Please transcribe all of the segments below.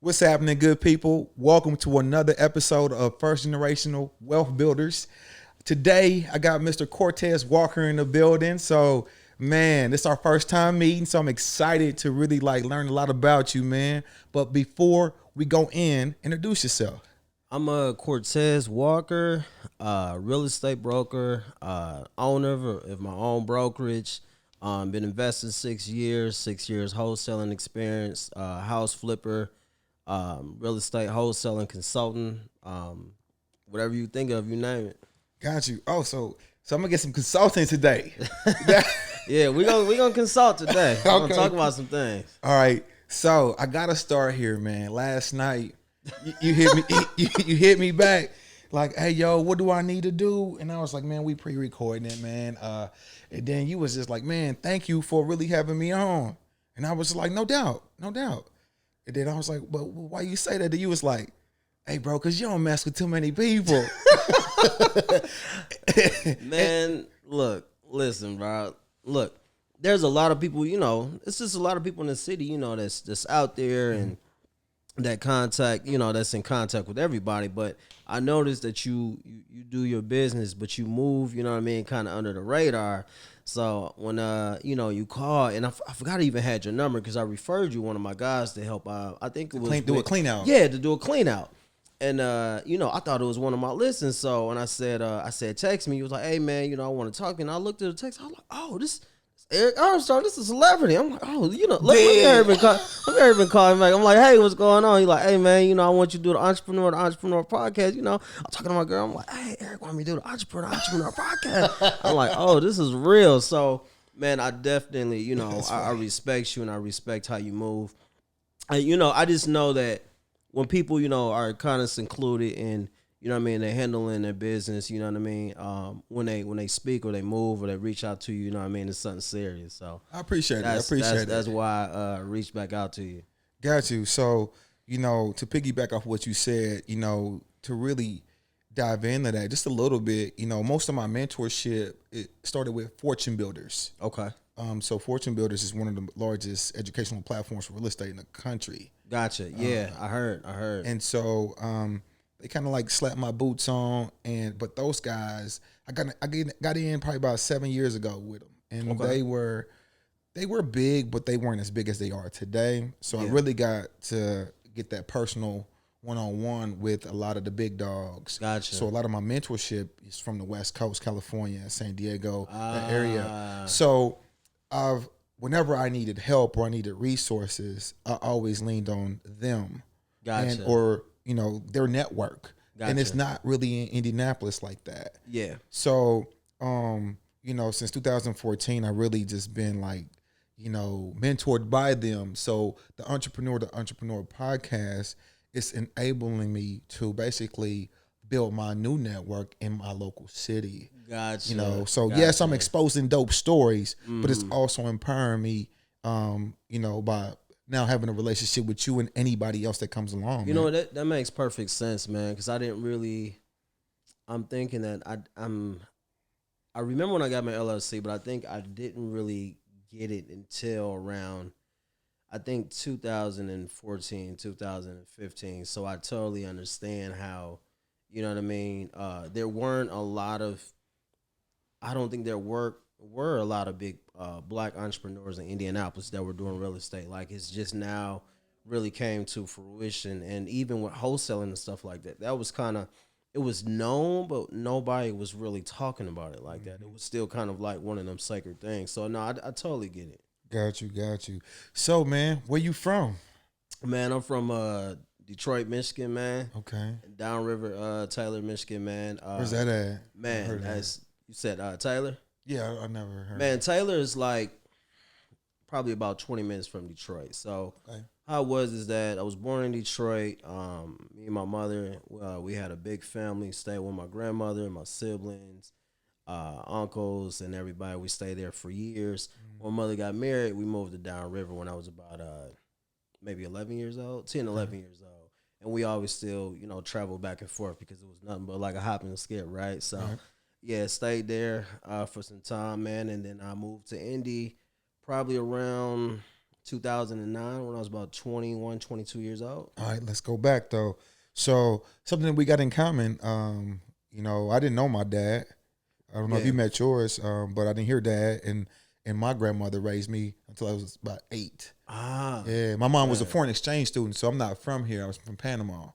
What's happening, good people? Welcome to another episode of First Generational Wealth Builders. Today, I got Mr. Kortez Walker in the building. So, man, this is our first time meeting, so I'm excited to really learn a lot about you, man. But before we go in, introduce yourself. I'm a Kortez Walker, real estate broker, owner of my own brokerage. Been investing 6 years, 6 years wholesaling experience, house flipper, real estate wholesaling consultant, whatever you think of, you name it. Got you. Oh, so I'm gonna get some consulting today. Yeah, we gonna consult today. We're gonna talk about some things. All right. So I gotta start here, man. Last night, you hit me. You hit me back, like, "Hey, yo, what do I need to do?" And I was like, "Man, we pre-recording it, man." And then you was just like, "Man, thank you for really having me on." And I was just like, "No doubt, no doubt." And then I was like, "But why you say that?" And you was like, "Hey, bro, because you don't mess with too many people." Man, listen, bro. Look, there's a lot of people, it's just a lot of people in the city, that's out there and that contact, that's in contact with everybody. But I noticed that you do your business, but you move, kind of under the radar. So when you call, and I forgot I even had your number because I referred you one of my guys to help out. I think it was do a clean out. Yeah, to do a clean out. And I thought it was one of my listens. So when I said text me, he was like, "Hey man, I want to talk." And I looked at the text. I was like, "Oh, this Eric Armstrong, this is a celebrity." I'm like, "Oh, let me hear him call him back." I'm like, "Hey, what's going on?" He's like, "Hey man, I want you to do the Entrepreneur podcast." I'm talking to my girl. I'm like, "Hey, Eric want me to do the Entrepreneur podcast." I'm like, "Oh, this is real." So man, I definitely, I respect you and I respect how you move. I just know that when people, are kind of secluded and, they're handling their business, when they speak or they move or they reach out to you, it's something serious. So I appreciate it. That's why I reached back out to you. Got you. So, to piggyback off what you said, to really dive into that just a little bit, most of my mentorship, it started with Fortune Builders. Okay. So Fortune Builders is one of the largest educational platforms for real estate in the country. Gotcha. Yeah, I heard. And so they kind of slapped my boots on, but those guys, I got in probably about 7 years ago with them, and they were big, but they weren't as big as they are today. So I really got to get that personal one-on-one with a lot of the big dogs. Gotcha. So a lot of my mentorship is from the West Coast, California, San Diego, that area. So whenever I needed help or I needed resources, I always leaned on them. Gotcha. Or their network. Gotcha. And it's not really in Indianapolis like that. Yeah. So, since 2014, I really just been mentored by them. So the Entrepreneur podcast is enabling me to basically build my new network in my local city. Gotcha. Yes, I'm exposing dope stories, but it's also empowering me, by now having a relationship with you and anybody else that comes along. That makes perfect sense, man. Because I'm thinking that I remember when I got my LLC, but I think I didn't really get it until around, I think 2014, 2015. So I totally understand how, there weren't a lot of, I don't think there were a lot of big black entrepreneurs in Indianapolis that were doing real estate. It's just now really came to fruition. And even with wholesaling and stuff like that, that was kind of, it was known, but nobody was really talking about it like that. It was still kind of like one of them sacred things. So no, I totally get it. Got you. So man, where you from? Man, I'm from Detroit, Michigan, man. Okay. Downriver, Taylor, Michigan, man. Where's that at? Man, as you said, Taylor? Yeah, I never heard. Man, Taylor is probably about 20 minutes from Detroit. So how it was is that I was born in Detroit. Me and my mother, we had a big family. Stayed with my grandmother and my siblings, uncles, and everybody. We stayed there for years. When my mother got married, we moved to Downriver when I was about maybe 11 years old, 10, 11 years old. And we always still, traveled back and forth because it was nothing but like a hop and a skip, right? So, yeah, stayed there for some time, man. And then I moved to Indy probably around 2009 when I was about 21, 22 years old. All right, let's go back though. So something that we got in common. I didn't know my dad. I don't know if Yeah. you met yours, but I didn't hear dad, and my grandmother raised me until I was about 8. Ah, Yeah, my mom was a yeah. foreign exchange student, so I'm not from here. I was from Panama,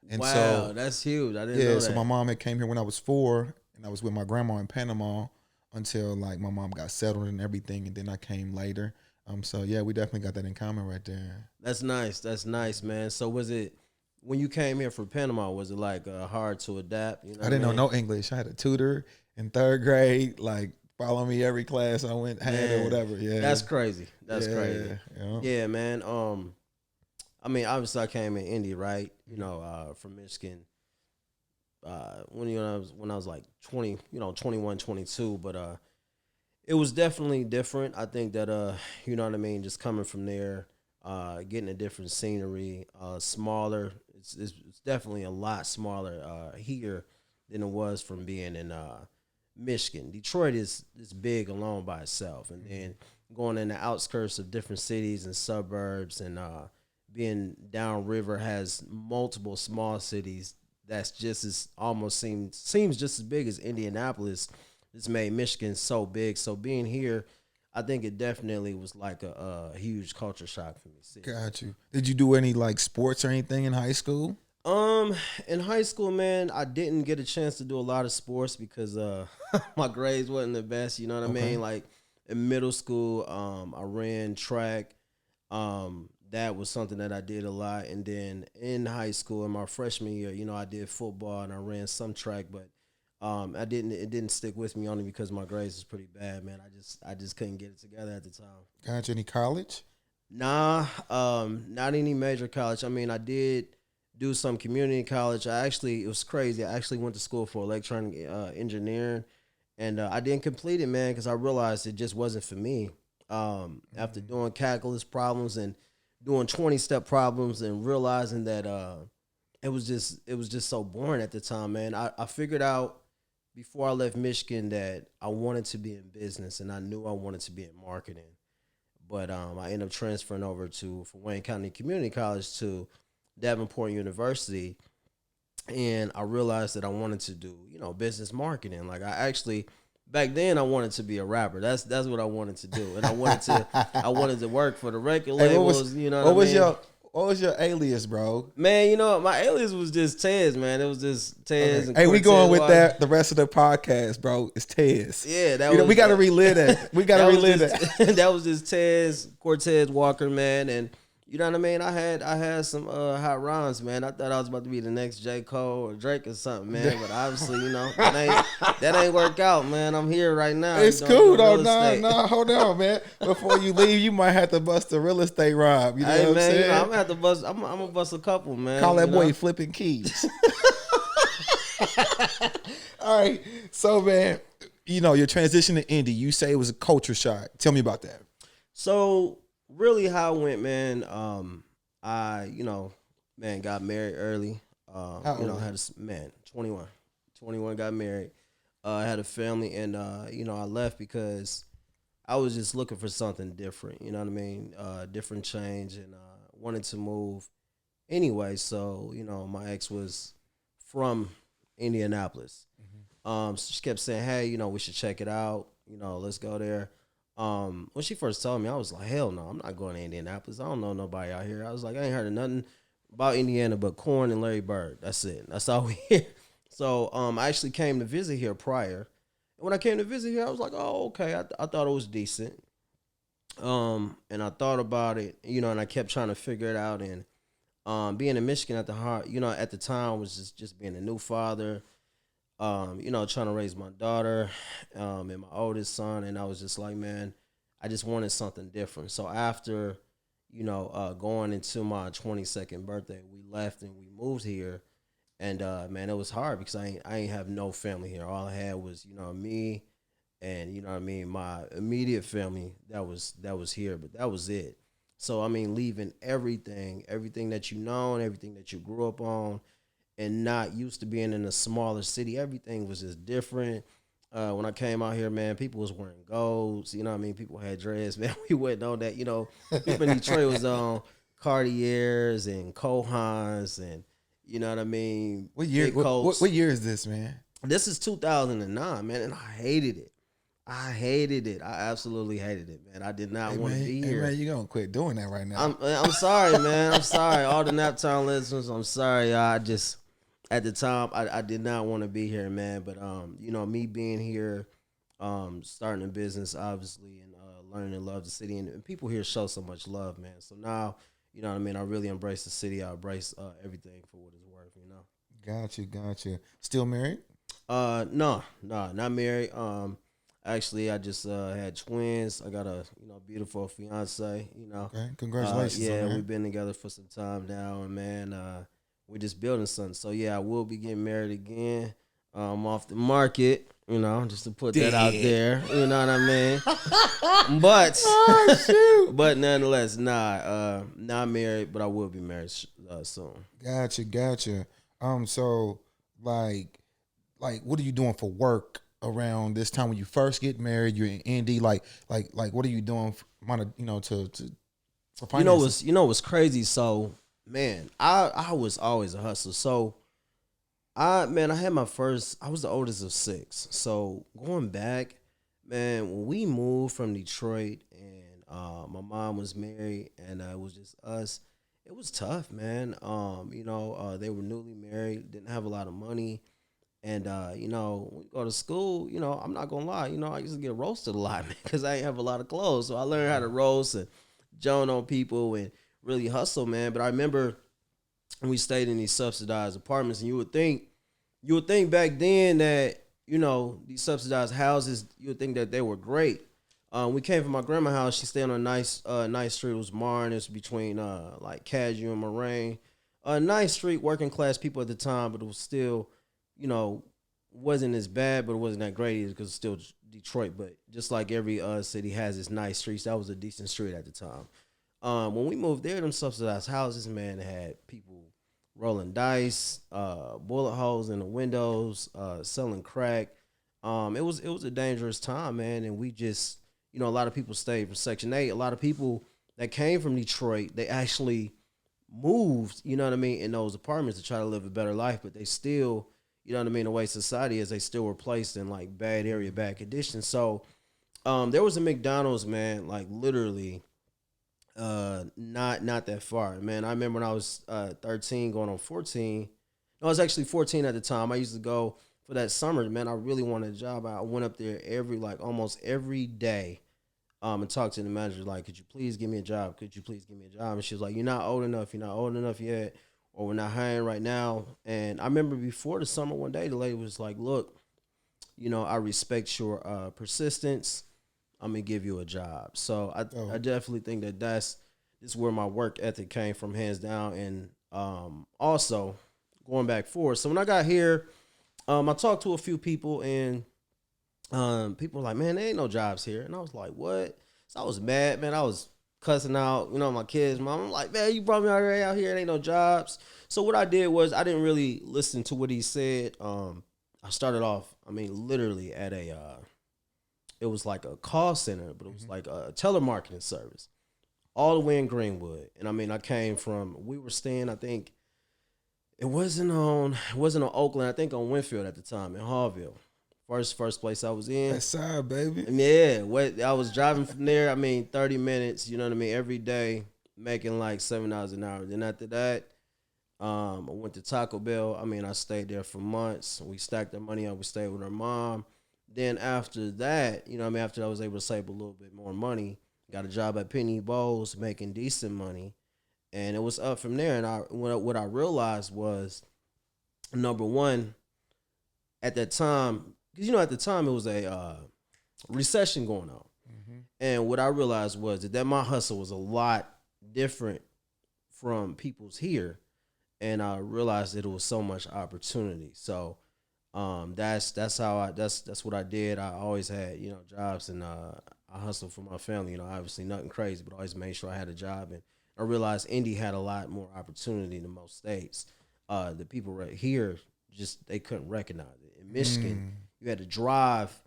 and Wow, so that's huge. I didn't yeah, know so my that. mom had came here when I was 4, and I was with my grandma in Panama until like my mom got settled and everything, and then I came later. So yeah, we definitely got that in common right there. That's nice. That's nice, man. So was it when you came here from Panama? Was it like hard to adapt? You know I what I didn't know mean? no English. I had a tutor in 3rd grade, like follow me every class I went had or Man, whatever. Yeah, that's crazy. That's crazy. yeah, yeah. Yeah, man. I mean, obviously, I came in Indy, right? From Michigan. When I was like 20, 21, 22. But it was definitely different. I think that you know what I mean. Just coming from there, getting a different scenery, smaller. It's definitely a lot smaller here than it was from being in Michigan. Detroit is big alone by itself, and then going in the outskirts of different cities and suburbs, and being downriver has multiple small cities that's just as almost seems just as big as Indianapolis. This made Michigan so big. So being here, I think it definitely was like a huge culture shock for me. See. Got you. Did you do any like sports or anything in high school? Um, in high school, man, I didn't get a chance to do a lot of sports because my grades wasn't the best. You know what I Okay. mean? Like in middle school, I ran track. That was something that I did a lot, and then in high school, in my freshman year, I did football and I ran some track, but I didn't. It didn't stick with me only because my grades was pretty bad, man. I just couldn't get it together at the time. Got you. Any college? Nah, not any major college. I mean, I did do some community college. It was crazy. I actually went to school for electronic engineering, and I didn't complete it, man, because I realized it just wasn't for me. After doing calculus problems and doing 20-step problems and realizing that it was just so boring at the time, man. I figured out before I left Michigan that I wanted to be in business and I knew I wanted to be in marketing. But I ended up transferring over to from Wayne County Community College to Davenport University, and I realized that I wanted to do business marketing. Like I actually back then I wanted to be a rapper. That's what I wanted to do, and I wanted to work for the record Hey, labels. You know what what I was mean? your alias, bro? Man, my alias was just Tez, man. It was just Tez Okay. and Hey, we Kortez going with Walker. that the rest of the podcast, bro. It's Tez. Yeah, that We, was we got to relive that. We got to that was relive just that. that was just Tez Cortez Walker, man, and you know what I mean. I had some hot rhymes, man. I thought I was about to be the next J. Cole or Drake or something, man. But obviously, that ain't work out, man. I'm here right now. It's Doing cool though. real Nah, estate. nah, hold on, man. Before you leave, you might have to bust a real estate rhyme. You know Hey what I'm man, saying? I'm gonna have to bust. I'm gonna bust a couple, Call man. that boy flipping keys. All right. So, man, your transition to indie, you say it was a culture shock. Tell me about that. So really, how it went, man. I man got married early. How old? Had a man 21, 21 got married. I had a family, and I left because I was just looking for something different. You know what I mean? Different change, and wanted to move anyway. So my ex was from Indianapolis. So she kept saying, "Hey, we should check it out. Let's go there." When she first told me, I was like, "Hell no, I'm not going to Indianapolis. I don't know nobody out here." I was like, "I ain't heard of nothing about Indiana but corn and Larry Bird. That's it. That's all we hear." So I actually came to visit here prior. And when I came to visit here, I was like, "Oh, okay." I thought it was decent. And I thought about it, and I kept trying to figure it out. And being in Michigan at the heart, at the time was just being a new father. Trying to raise my daughter, and my oldest son, and I was just like, man, I just wanted something different. So after, going into my 22nd birthday, we left and we moved here, and man, it was hard because I ain't have no family here. All I had was me, and what I mean, my immediate family that was here, but that was it. So I mean, leaving everything that you know and everything that you grew up on and not used to being in a smaller city. Everything was just different. When I came out here, man, people was wearing golds. You know what I mean? People had dreads, man. We went on that. You know, people in Detroit was on Cartiers and Kohans and, you know what I mean? What year? Big coats. What year is this, man? This is 2009, man, and I hated it. I hated it. I absolutely hated it, man. I did not want to be here. Hey, man, you gonna quit doing that right now? I'm sorry, man. I'm sorry. All the Naptown listeners, I'm sorry. I just at the time I did not want to be here, man. But you know, me being here, starting a business, obviously, and learning to love the city, and people here show so much love, man. So now, you know what I mean. I really embrace the city. I embrace everything for what it's worth, you know. Got you. Still married? No, not married. Actually, I just had twins. I got a beautiful fiance. You know, Okay, congratulations. Yeah, on that. we've been together for some time now, and man, we're just building something. So yeah, I will be getting married again. Off the market, you know, just to put that out there. You know what I mean? But but nonetheless, not married, but I will be married soon. Gotcha. So like, what are you doing for work around this time when you first get married? You're in Indy. Like, what are you doing? To for finances? You know what's crazy? So man, I was always a hustler. So I had my first. I was the oldest of six. So going back, man, when we moved from Detroit and my mom was married and it was just us, it was tough, man. They were newly married, didn't have a lot of money. And when you go to school, I'm not gonna lie, I used to get roasted a lot, man, because I ain't have a lot of clothes. So I learned how to roast and joan on people and really hustle, man. But I remember when we stayed in these subsidized apartments, and you would think back then that these subsidized houses, you would think that they were great. We came from my grandma's house. She stayed on a nice street. It was Marne. It's between like Caju and Moraine. A nice street, working class people at the time, but it was still wasn't as bad, but it wasn't that great either because it's still Detroit. But just like every city has its nice streets, that was a decent street at the time. When we moved there, them subsidized houses, man, had people rolling dice, bullet holes in the windows, selling crack. It was a dangerous time, man, and we just a lot of people stayed from Section 8. A lot of people that came from Detroit, they actually moved, in those apartments to try to live a better life, but they still, the way society is, they still were placed in like bad area, bad conditions. So there was a McDonald's, man, like literally not that far. Man, I remember when I was 13 going on 14. No, I was actually 14 at the time. I used to go for that summer, man. I really wanted a job. I went up there almost every day and talked to the manager, like, could you please give me a job? Could you please give me a job? And she was like, you're not old enough yet, or we're not hiring right now. And I remember before the summer one day, the lady was like, look, I respect your persistence. I'm going to give you a job. So I definitely think that this is where my work ethic came from, hands down. And also going back forward. So when I got here, I talked to a few people, and people were like, man, there ain't no jobs here. And I was like, what? So I was mad, man. I was cussing out, my kids' mom. I'm like, man, you brought me out here. It ain't no jobs. So what I did was I didn't really listen to what he said. I started off, literally at it was like a call center, but it was like a telemarketing service all the way in Greenwood. And I came from, we were staying, I think, it wasn't on Oakland, I think on Winfield at the time in Hallville. First place I was in. That side, baby. Yeah, I was driving from there, 30 minutes, every day, making like $7 an hour. Then after that, I went to Taco Bell. I stayed there for months. We stacked our money up. We stayed with our mom. Then after that, after I was able to save a little bit more money, got a job at Penny Bowls, making decent money. And it was up from there. And what I realized was, number one, at that time, because at the time it was a recession going on. Mm-hmm. And what I realized was that my hustle was a lot different from people's here. And I realized that it was so much opportunity. So that's what I did. I always had, jobs, and I hustled for my family, obviously nothing crazy, but I always made sure I had a job. And I realized Indy had a lot more opportunity than most states. The people right here, just they couldn't recognize it. In Michigan, You had to drive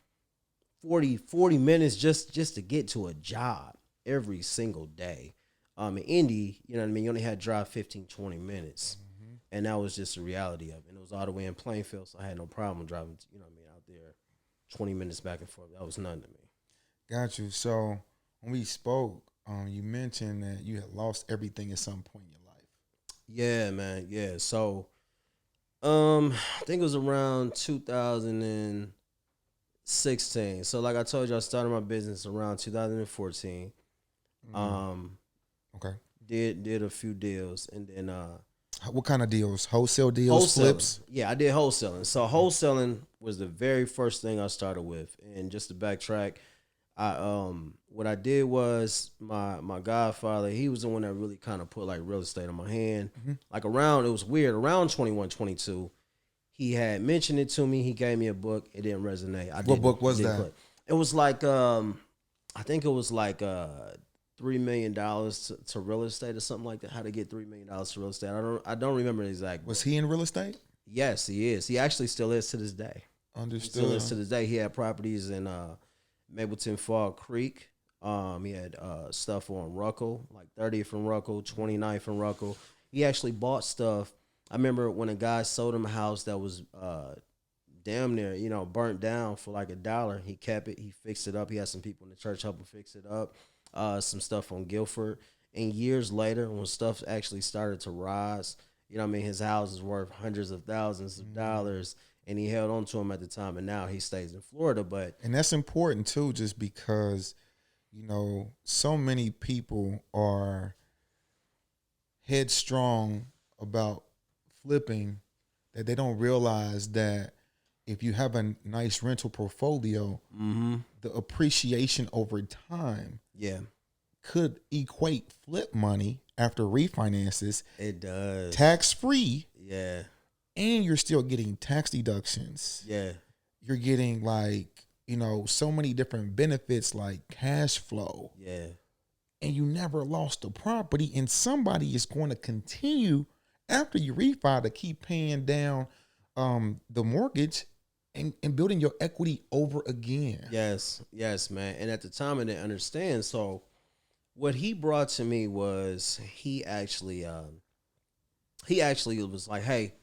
40 minutes just to get to a job every single day. In Indy, you know what I mean? You only had to drive 15, 20 minutes. Mm-hmm. And that was just the reality of it. And it was all the way in Plainfield, so I had no problem driving, you know what I mean, out there 20 minutes back and forth. That was nothing to me. Got you. So when we spoke, you mentioned that you had lost everything at some point in your life. Yeah, man. Yeah. So I think it was around 2016. So like I told you, I started my business around 2014. Okay. Did a few deals, and then what kind of deals? Wholesale deals, flips? Yeah, I did wholesaling. So wholesaling was the very first thing I started with. And just to backtrack, what I did was my godfather, he was the one that really kind of put like real estate on my hand. Mm-hmm. Like it was weird, around 21, 22, he had mentioned it to me. He gave me a book. It didn't resonate. What book was that? It was like I think it was like $3 million to real estate or something like that. How to get $3 million to real estate. I don't remember the exact book. Was he in real estate? Yes, he is. He actually still is to this day. Understood. He still is to this day. He had properties in Mapleton Fall Creek. He had stuff on Ruckle, like 30th and Ruckle, 29th and Ruckle. He actually bought stuff. I remember when a guy sold him a house that was damn near, burnt down for like $1. He kept it. He fixed it up. He had some people in the church help him fix it up. Some stuff on Guilford. And years later, when stuff actually started to rise, his house is worth hundreds of thousands of dollars. And he held on to him at the time, and now he stays in Florida. And that's important too, just because, so many people are headstrong about flipping that they don't realize that if you have a nice rental portfolio, mm-hmm. the appreciation over time could equate flip money after refinances. It does. Tax-free. Yeah. And you're still getting tax deductions. Yeah. You're getting so many different benefits like cash flow. Yeah. And you never lost the property, and somebody is going to continue after you refi to keep paying down the mortgage and building your equity over again. Yes, man. And at the time I didn't understand. So what he brought to me was he actually was like, hey,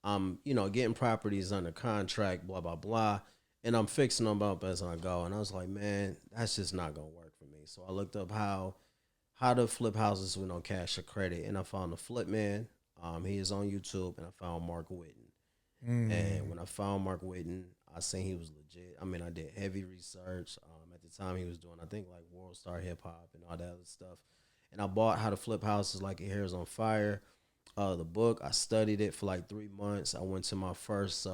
I'm getting properties under contract, blah, blah, blah. And I'm fixing them up as I go. And I was like, man, that's just not going to work for me. So I looked up how to flip houses with no cash or credit. And I found the Flip Man. He is on YouTube, and I found Mark Whitten. And when I found Mark Whitten, I seen he was legit. I mean, I did heavy research. At the time, he was doing, I think, like World Star Hip Hop and all that other stuff. And I bought How to Flip Houses Like Your Hair's on Fire. The book, I studied it for like 3 months. I went to my first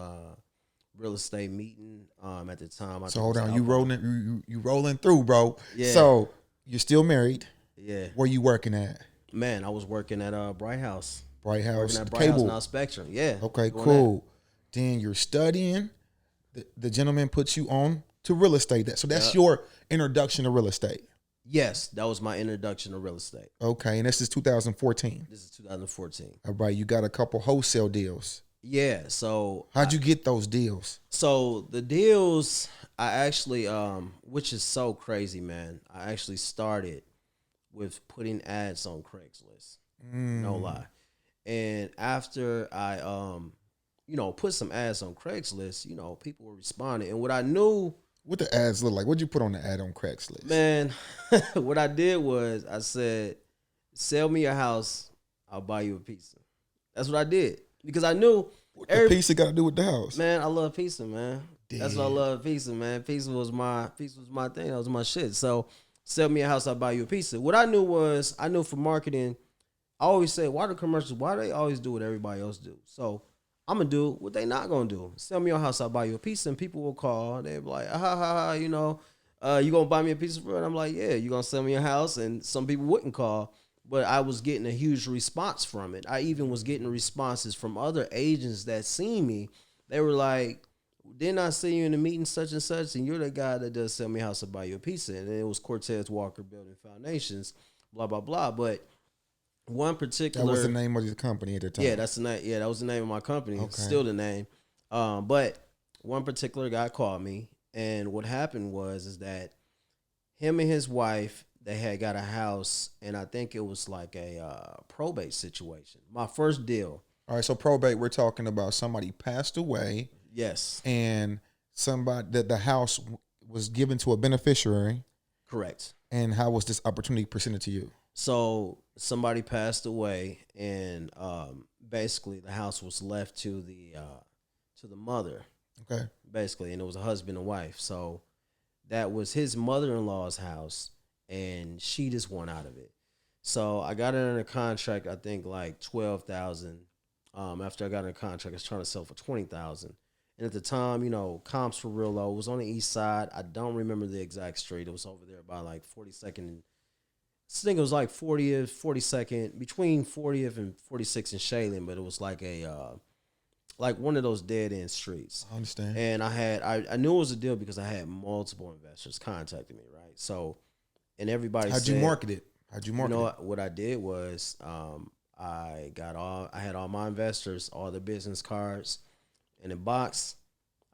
real estate meeting at the time. So hold on, you rolling through, bro. Yeah. So you're still married. Yeah. Where you working at? Man, I was working at Bright House. Bright House, working at Bright House, now Spectrum. Yeah. Okay, cool. Then you're studying. The gentleman puts you on to real estate. So that's your introduction to real estate. Yes, that was my introduction to real estate. Okay, and this is 2014. This is 2014. All right, you got a couple wholesale deals. Yeah, so how'd you get those deals? So the deals, I actually, which is so crazy, man. I actually started with putting ads on Craigslist. No lie. And after I, put some ads on Craigslist, people were responding. And what I knew. What the ads look like? What'd you put on the ad on Craigslist? Man, what I did was I said, sell me your house, I'll buy you a pizza. That's what I did. Because I knew. What the pizza got to do with the house? Man, I love pizza, man. Damn. That's what I love, pizza, man. Pizza was my thing. That was my shit. So sell me a house, I'll buy you a pizza. What I knew was, for marketing, I always say, why do they always do what everybody else do? So I'm going to do what they not going to do. Sell me your house, I'll buy you a pizza. And people will call. They'll be like, you going to buy me a pizza for it? And I'm like, yeah, you going to sell me your house? And some people wouldn't call. But I was getting a huge response from it. I even was getting responses from other agents that seen me. They were like, didn't I see you in the meeting such and such? And you're the guy that does sell me a house, I'll buy you a pizza. And it was Kortez Walker Building Foundations, blah, blah, blah. But one particular. That was the name of your company at the time. Yeah, that's the name. Yeah, that was the name of my company. Okay. It's still the name. But one particular guy called me, and what happened was is that him and his wife, they had got a house, and I think it was like a probate situation. My first deal. All right, so probate, we're talking about somebody passed away Yes, and somebody that the house was given to a beneficiary. correct. And how was this opportunity presented to you? So somebody passed away, and basically the house was left to the mother, Okay. basically, and it was a husband and wife. So that was his mother-in-law's house, and she just won out of it. So I got it under contract. I think like 12,000. After I got in a contract, I was trying to sell for 20,000. And at the time, comps were real low. It was on the east side. I don't remember the exact street. It was over there by like 42nd. I think it was like 40th, 42nd, between 40th and 46th and Shaylin, but it was like like one of those dead end streets. I understand. And I knew it was a deal because I had multiple investors contacting me, right? So, and everybody How'd you market it? How'd you market it? what I did was I had all my investors, all their business cards in a box.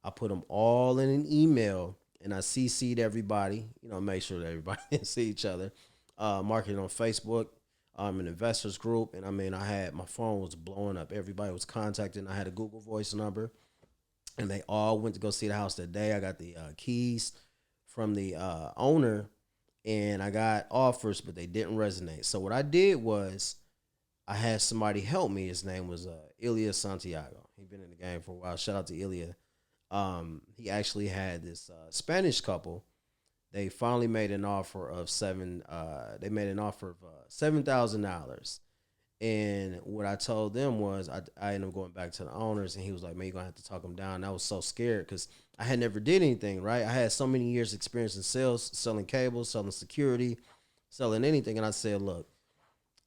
I put them all in an email, and I CC'd everybody, make sure that everybody can see each other. Marketed on Facebook, an investors group, and I had, my phone was blowing up. Everybody was contacting. I had a Google Voice number, and they all went to go see the house that day. I got the keys from the owner, and I got offers, but they didn't resonate. So what I did was I had somebody help me. His name was Ilya Santiago. He'd been in the game for a while. Shout out to Ilya. He actually had this Spanish couple. They finally made an offer of $7,000. And what I told them was I ended up going back to the owners, and he was like, man, you're going to have to talk them down. And I was so scared because I had never did anything, right? I had so many years experience in sales, selling cables, selling security, selling anything. And I said, look,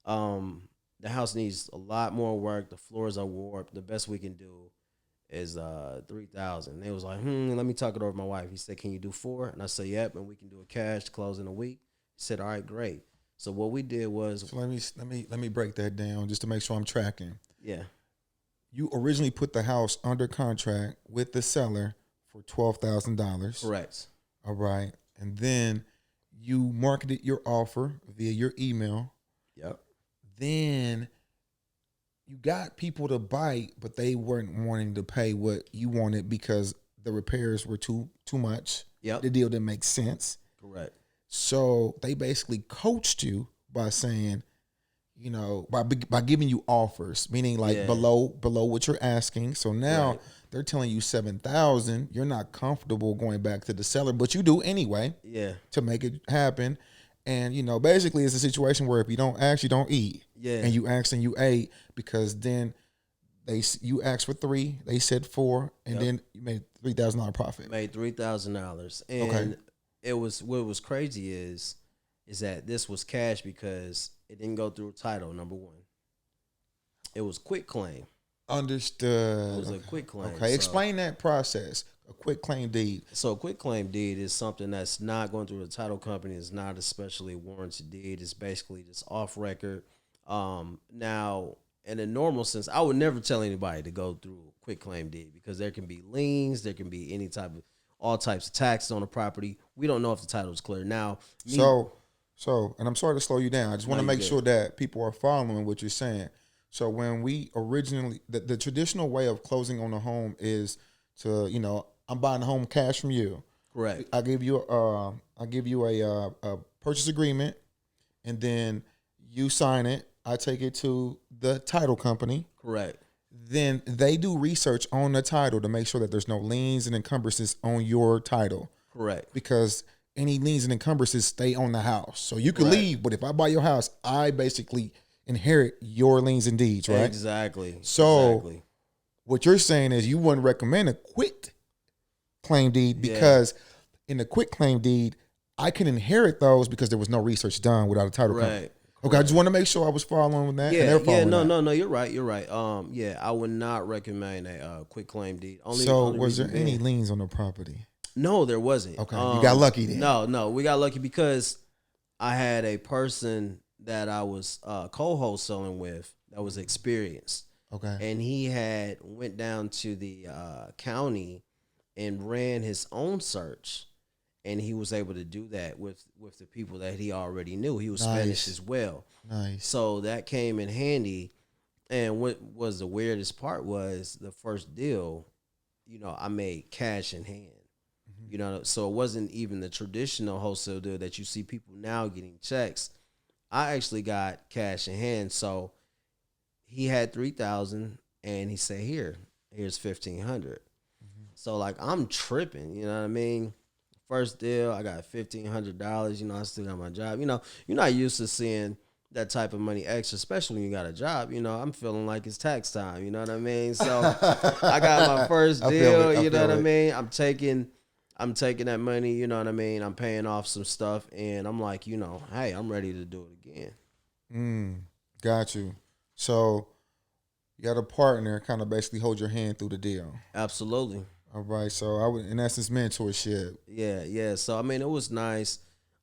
the house needs a lot more work. The floors are warped. The best we can do is 3,000. They was like, let me talk it over with my wife. He said, can you do 4? And I said, yep, and we can do a cash close in a week. He said, all right, great. So what we did was, So let me break that down just to make sure I'm tracking. yeah, You originally put the house under contract with the seller for $12,000. correct. All right. And then you marketed your offer via your email. Yep. Then you got people to bite, but they weren't wanting to pay what you wanted because the repairs were too much. Yep. The deal didn't make sense. Correct. So they basically coached you by saying, by giving you offers, meaning like below what you're asking. So now they're telling you 7,000. You're not comfortable going back to the seller, but you do anyway. Yeah. To make it happen. And basically it's a situation where if you don't ask, you don't eat. Yeah. And you asked and you ate, because then you asked for 3, they said 4, and then you made $3,000 profit. Made $3,000, and it was, what was crazy is that this was cash because it didn't go through title. Number one, it was quick claim. Understood. It was a quick claim. Okay, explain that process. A quick claim deed. So a quick claim deed is something that's not going through the title company. It's not especially warranted deed. It's basically just off record. Now, in a normal sense, I would never tell anybody to go through a quick claim deed because there can be liens, there can be all types of taxes on the property. We don't know if the title is clear. Now, So, and I'm sorry to slow you down. I just want to make sure that people are following what you're saying. So when we originally, the traditional way of closing on a home is to, I'm buying a home cash from you. Correct. I give you a purchase agreement, and then you sign it. I take it to the title company. Correct. Then they do research on the title to make sure that there's no liens and encumbrances on your title. Correct. Because any liens and encumbrances stay on the house. So you could leave, but if I buy your house, I basically inherit your liens and deeds, right? Exactly. So what you're saying is you wouldn't recommend a quick claim deed because in a quick claim deed, I can inherit those because there was no research done without a title company. Okay, I just want to make sure I was following that. Yeah, and they're following no, you're right. I would not recommend a quick claim deed. Was there any liens on the property? No, there wasn't. Okay, you got lucky then. No, we got lucky because I had a person that I was co-wholesaling with that was experienced. Okay. And he had went down to the county and ran his own search, and he was able to do that with the people that he already knew. He was Spanish as well, Nice. so that came in handy. And what was the weirdest part was the first deal, I made cash in hand. So it wasn't even the traditional wholesale deal that you see people now getting checks. I actually got cash in hand. So he had 3,000, and he said, here's 1,500. So like I'm tripping, you know what I mean? First deal, I got $1,500. I still got my job. You're not used to seeing that type of money extra, especially when you got a job. I'm feeling like it's tax time. You know what I mean? So I got my first deal. You know what I mean? I'm taking that money. You know what I mean? I'm paying off some stuff, and I'm like, hey, I'm ready to do it again. Got you. So you got a partner kind of basically hold your hand through the deal. Absolutely. All right. So I would, in essence, mentorship. Yeah. So I mean, it was nice.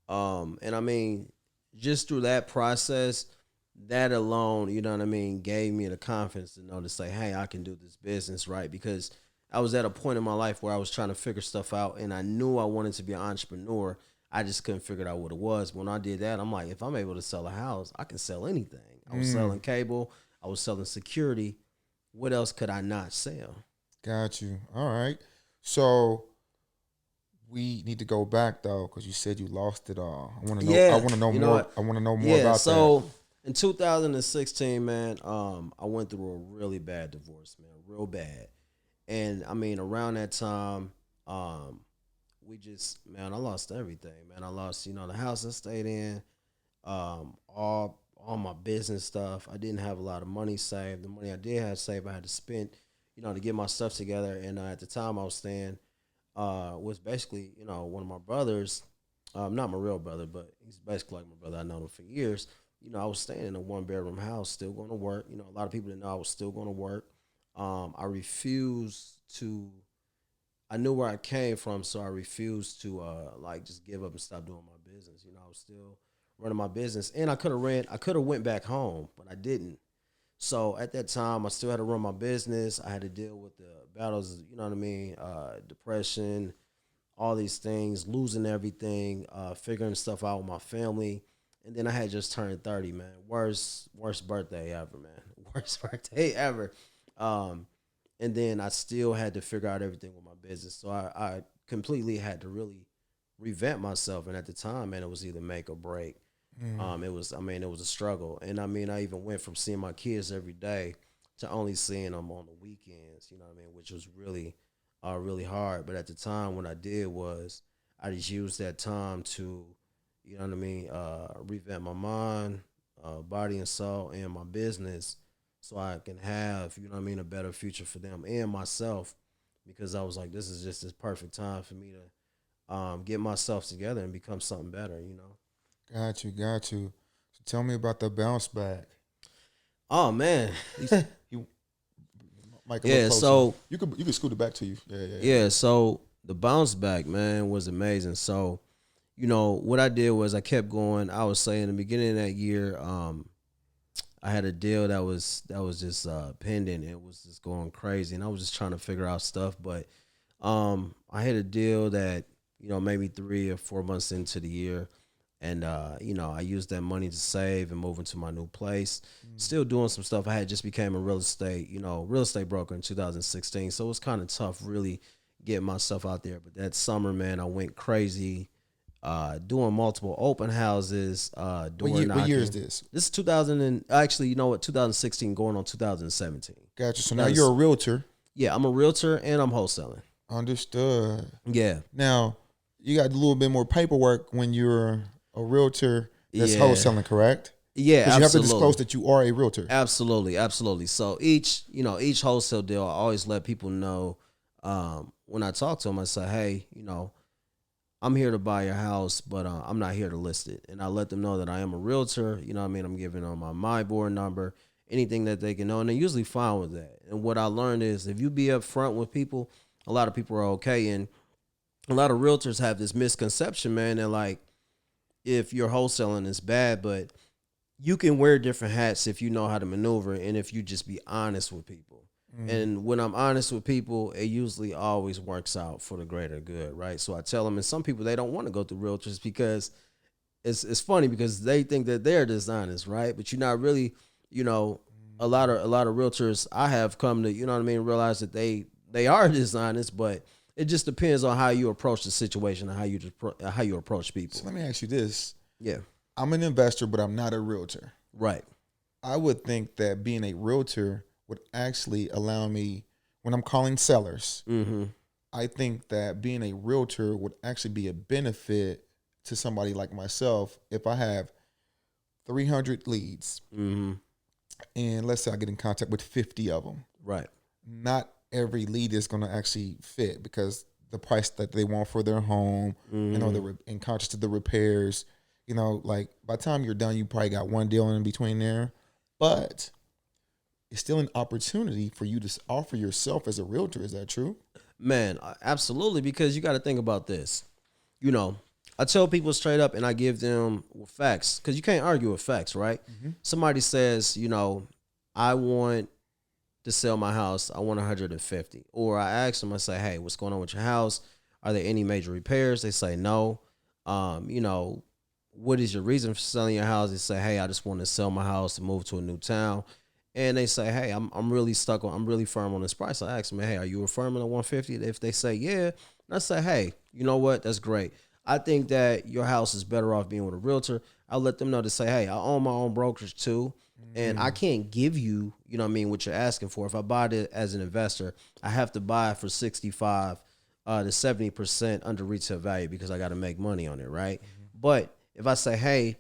And I mean, just through that process, that alone, you know what I mean, gave me the confidence to know to say, hey, I can do this business, right? Because I was at a point in my life where I was trying to figure stuff out, and I knew I wanted to be an entrepreneur. I just couldn't figure out what it was. When I did that, I'm like, if I'm able to sell a house, I can sell anything. I was selling cable. I was selling security. What else could I not sell? Got you. All right. So we need to go back though, because you said you lost it all. I want to know. Yeah. I want to know You know more. what? I want to know more about So in 2016, man, I went through a really bad divorce, man, real bad. And I mean, around that time, I lost everything, man. I lost, the house I stayed in, all my business stuff. I didn't have a lot of money saved. The money I did have saved, I had to spend, to get my stuff together. And at the time I was staying, was basically, one of my brothers, not my real brother, but he's basically like my brother. I known him for years. I was staying in a 1-bedroom house, still going to work. A lot of people didn't know I was still going to work. I refused to. I knew where I came from, so I refused to just give up and stop doing my business. I was still running my business, and I could have went back home, but I didn't. So at that time, I still had to run my business. I had to deal with the battles, you know what I mean, depression, all these things, losing everything, figuring stuff out with my family. And then I had just turned 30, man. Worst birthday ever, man. Worst birthday ever. And then I still had to figure out everything with my business. So I completely had to really revamp myself. And at the time, man, it was either make or break. It was a struggle. And I mean, I even went from seeing my kids every day to only seeing them on the weekends, you know what I mean, which was really, really hard. But at the time, what I did was I just used that time to, you know what I mean, revamp my mind, body and soul, and my business, so I can have, you know what I mean, a better future for them and myself, because I was like, this is just this perfect time for me to get myself together and become something better, Got you. So tell me about the bounce back. Oh man. You, Mike, So you could scoot it back to you. Yeah. So the bounce back, man, was amazing. So, what I did was I kept going. I was saying in the beginning of that year, I had a deal that was just pending. It was just going crazy, and I was just trying to figure out stuff. But I had a deal that maybe 3 or 4 months into the year, and I used that money to save and move into my new place. Still doing some stuff. I had just became a real estate broker in 2016, so it was kind of tough, really getting myself out there. But that summer, man, I went crazy. Doing multiple open houses. What year is this? This is 2000 and actually, 2016 going on 2017. Gotcha. So now you're a realtor. Yeah, I'm a realtor and I'm wholesaling. Understood. Yeah. Now you got a little bit more paperwork when you're a realtor that's Yeah. wholesaling, correct? Yeah, Because you have to disclose that you are a realtor. Absolutely. So each wholesale deal, I always let people know when I talk to them, I say, hey, I'm here to buy your house, but I'm not here to list it. And I let them know that I am a realtor. You know what I mean? I'm giving them my board number, anything that they can know. And they're usually fine with that. And what I learned is if you be upfront with people, a lot of people are okay. And a lot of realtors have this misconception, man, that like if you're wholesaling, it's bad, but you can wear different hats if you know how to maneuver and if you just be honest with people. And when I'm honest with people, it usually always works out for the greater good, right? So I tell them, and some people, they don't want to go through realtors because it's funny because they think that they're dishonest, right? But you're not really, you know, a lot of realtors I have come to, you know what I mean, realize that they are dishonest, but it just depends on how you approach the situation and how you approach people. So let me ask you this. Yeah. I'm an investor, but I'm not a realtor. Right. I would think that being a realtor would actually allow me, when I'm calling sellers, Mm-hmm. I think that being a realtor would actually be a benefit to somebody like myself if I have 300 leads Mm-hmm. and let's say I get in contact with 50 of them. Right. Not every lead is going to actually fit because the price that they want for their home, and conscious of the repairs, like by the time you're done, you probably got one deal in between there, but it's still an opportunity for you to offer yourself as a realtor. Is that true? Man, absolutely, because you got to think about this. I tell people straight up and I give them facts because you can't argue with facts, right? Somebody says, I want to sell my house. I want 150. Or I ask them, I say, hey, what's going on with your house? Are there any major repairs? They say no. What is your reason for selling your house? They say, hey, I just want to sell my house and move to a new town. And they say, hey, I'm really I'm really firm on this price. I ask them, hey, are you firm on the 150? If they say, yeah, and I say, hey, you know what? That's great. I think that your house is better off being with a realtor. I'll let them know to say, hey, I own my own brokerage too. And I can't give you, what you're asking for. If I buy it as an investor, I have to buy it for 65 to 70% under retail value because I got to make money on it, right? But if I say, hey,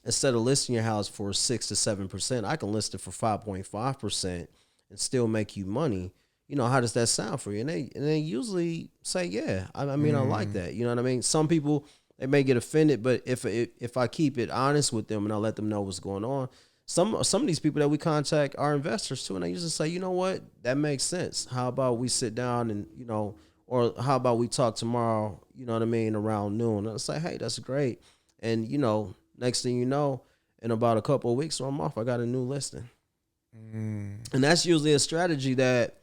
instead of listing your house for 6 to 7%, I can list it for 5.5% and still make you money. How does that sound for you? And they usually say, yeah. I like that. You know what I mean? Some people, they may get offended, but if I keep it honest with them and I let them know what's going on, some of these people that we contact are investors too, and they usually say, you know what, that makes sense. How about we sit down and or how about we talk tomorrow? You know what I mean, around noon. And I say, hey, that's great. And next thing you know, in about a couple of weeks or a month, I got a new listing. And that's usually a strategy that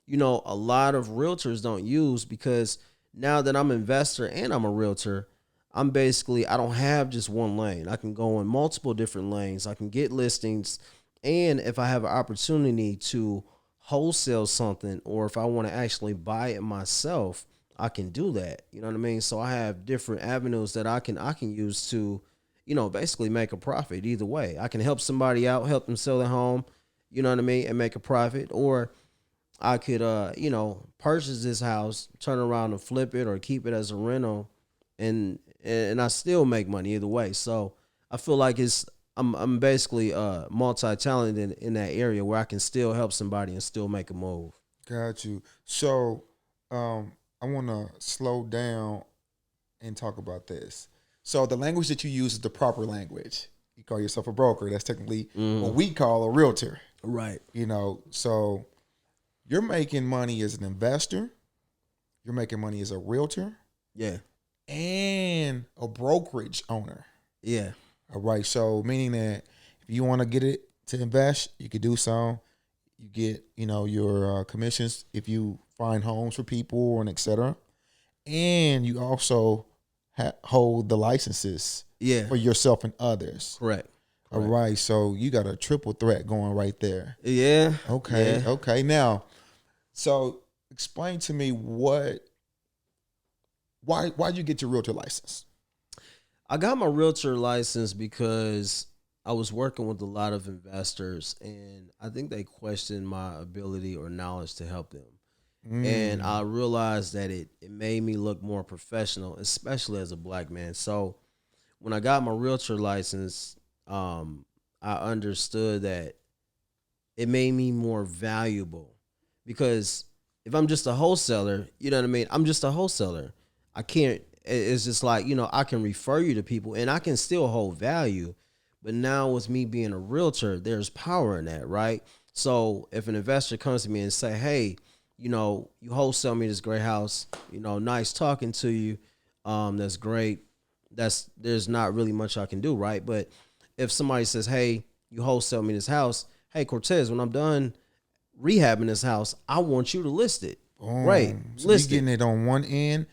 a lot of realtors don't use because now that I'm an investor and I'm a realtor, I don't have just one lane. I can go in multiple different lanes. I can get listings. And if I have an opportunity to wholesale something or if I want to actually buy it myself, I can do that. You know what I mean? So I have different avenues that I can use to, basically make a profit either way. I can help somebody out, help them sell their home, you know what I mean, and make a profit. Or I could, purchase this house, turn around and flip it or keep it as a rental and I still make money either way. So I feel like I'm basically multi-talented in that area where I can still help somebody and still make a move. Got you. So I want to slow down and talk about this. So the language that you use is the proper language. You call yourself a broker. That's technically what we call a realtor. Right. So you're making money as an investor. You're making money as a realtor. Yeah. And a brokerage owner. Yeah. All right. So meaning that if you want to get it to invest, you could do so. You get, your commissions if you find homes for people and et cetera. And you also hold the licenses for yourself and others. Correct. All right. So you got a triple threat going right there. Yeah. Okay. Yeah. Okay. Now, so explain to me why'd you get your realtor license? I got my realtor license because I was working with a lot of investors and I think they questioned my ability or knowledge to help them. And I realized that it made me look more professional, especially as a black man. So when I got my realtor license, I understood that it made me more valuable because if I'm just a wholesaler, you know what I mean? I'm just a wholesaler. I can't, it's just like, I can refer you to people and I can still hold value. But now with me being a realtor, there's power in that, right? So if an investor comes to me and say, hey, you wholesale me this great house, nice talking to you. That's great. There's not really much I can do, right? But if somebody says, hey, you wholesale me this house, hey, Kortez, when I'm done rehabbing this house. I want you to list it. Great. So you're getting it on one end,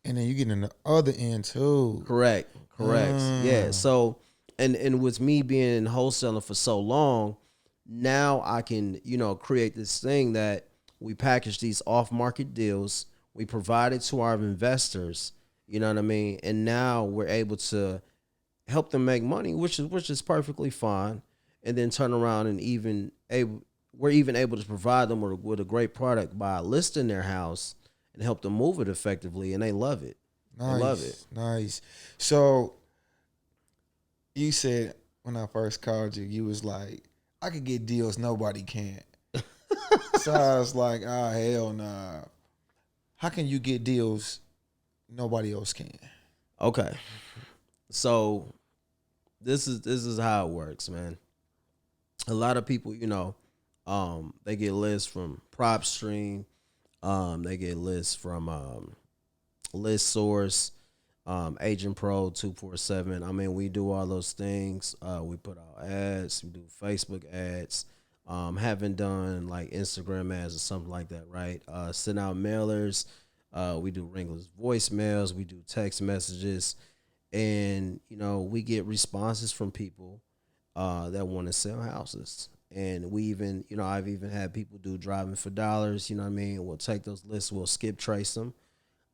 and then you're getting the other end too. Correct. Yeah. So, and with me being wholesaling for so long, now I can, create this thing that we package these off-market deals. We provide it to our investors. You know what I mean? And now we're able to help them make money, which is perfectly fine. And then turn around and we're even able to provide them with a great product by listing their house and help them move it effectively, and they love it. Nice, they love it. Nice. So you said when I first called you, you was like, I could get deals nobody can. So I was like, hell nah. How can you get deals nobody else can? Okay. So this is how it works, man. A lot of people, they get lists from PropStream, they get lists from List Source, Agent Pro 247. I mean, we do all those things. We put out ads, we do Facebook ads. Haven't done like Instagram ads or something like that, right? Send out mailers. We do ringless voicemails. We do text messages, and we get responses from people that want to sell houses. And we even, I've even had people do driving for dollars. You know what I mean? We'll take those lists, we'll skip trace them.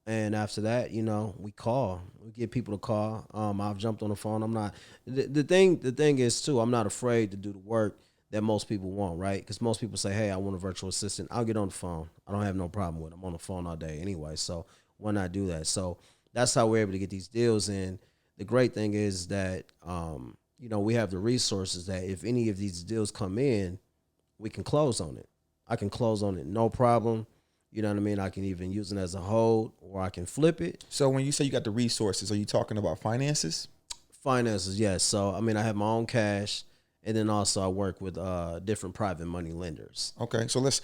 And after that, we call. We get people to call. I've jumped on the phone. I'm not the thing is too, I'm not afraid to do the work that most people want, right? Because most people say, hey, I want a virtual assistant. I'll get on the phone. I don't have no problem with it. I'm on the phone all day anyway. So why not do that? So that's how we're able to get these deals. And the great thing is that we have the resources that if any of these deals come in, we can close on it. I can close on it, no problem. You know what I mean? I can even use it as a hold, or I can flip it. So when you say you got the resources, are you talking about finances? Finances, yes. So, I mean, I have my own cash, and then also I work with different private money lenders. Okay, so let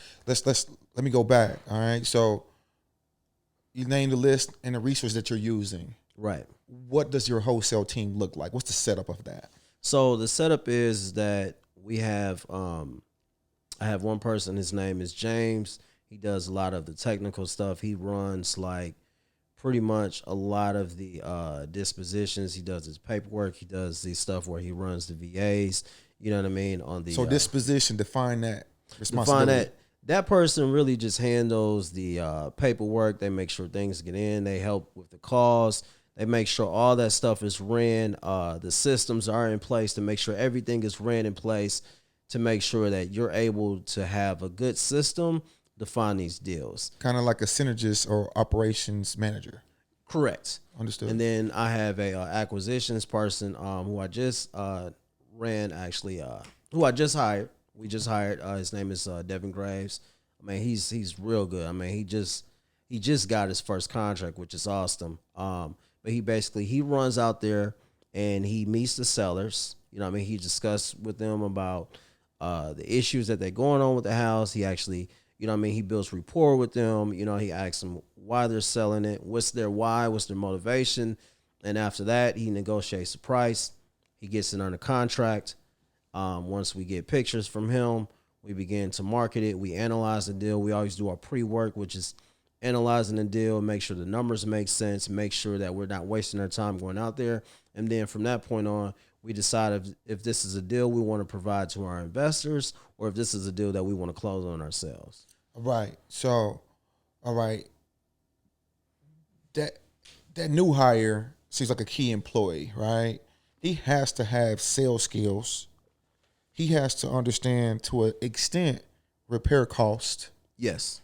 me go back. All right, so you name the list and the resource that you're using. Right. What does your wholesale team look like? What's the setup of that? So the setup is that we have, I have one person. His name is James. He does a lot of the technical stuff. He runs like pretty much a lot of the dispositions. He does his paperwork. He does the stuff where he runs the VAs. You know what I mean? So disposition, define that responsibility. That person really just handles the paperwork. They make sure things get in. They help with the calls. They make sure all that stuff is ran. The systems are in place to make sure everything is ran in place to make sure that you're able to have a good system to find these deals. Kind of like a synergist or operations manager. Correct. Understood. And then I have a acquisitions person who I just who I just hired. We just hired. His name is Devin Graves. I mean, he's real good. I mean, he just got his first contract, which is awesome. But he runs out there and he meets the sellers. You know what I mean? He discusses with them about the issues that they're going on with the house. He actually, you know what I mean? He builds rapport with them. He asks them why they're selling it, what's their why, what's their motivation. And after that, he negotiates the price. He gets it under contract. Once we get pictures from him, we begin to market it. We analyze the deal. We always do our pre-work, which is analyzing the deal, make sure the numbers make sense, make sure that we're not wasting our time going out there. And then from that point on, we decide if this is a deal we want to provide to our investors or if this is a deal that we want to close on ourselves. All right. So, all right. That new hire seems like a key employee, right? He has to have sales skills. He has to understand to an extent repair cost. Yes.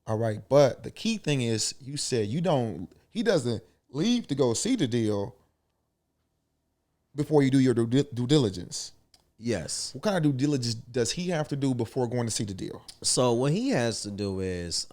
All right. But the key thing is you said he doesn't leave to go see the deal before you do your due diligence. Yes. What kind of due diligence does he have to do before going to see the deal? So what he has to do is